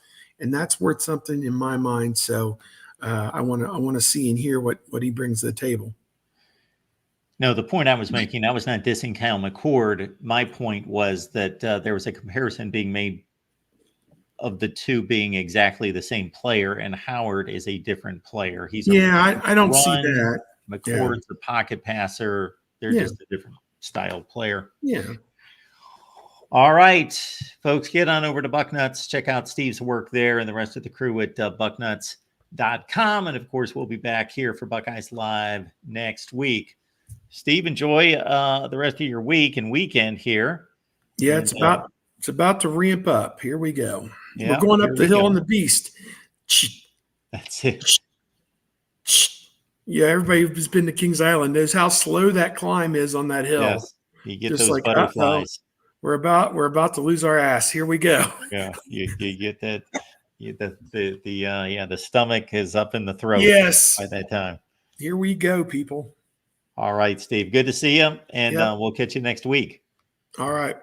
and that's worth something in my mind. So I want to see and hear what he brings to the table. No, the point I was making, I was not dissing Kyle McCord. My point was that there was a comparison being made of the two being exactly the same player, and Howard is a different player. I don't see that. McCord's the pocket passer. They're just a different style player. Yeah. All right, folks, get on over to Bucknuts. Check out Steve's work there and the rest of the crew at bucknuts.com. And of course, we'll be back here for Buckeyes Live next week. Steve, enjoy the rest of your week and weekend here. Yeah, it's about to ramp up. Here we go. Yeah, we're going up the hill on the beast. That's it. Yeah, everybody who's been to Kings Island knows how slow that climb is on that hill. Yes, you get just those butterflies. We're about to lose our ass. Here we go. Yeah, you get that. The stomach is up in the throat. Yes, by that time. Here we go, people. All right, Steve. Good to see you, and we'll catch you next week. All right.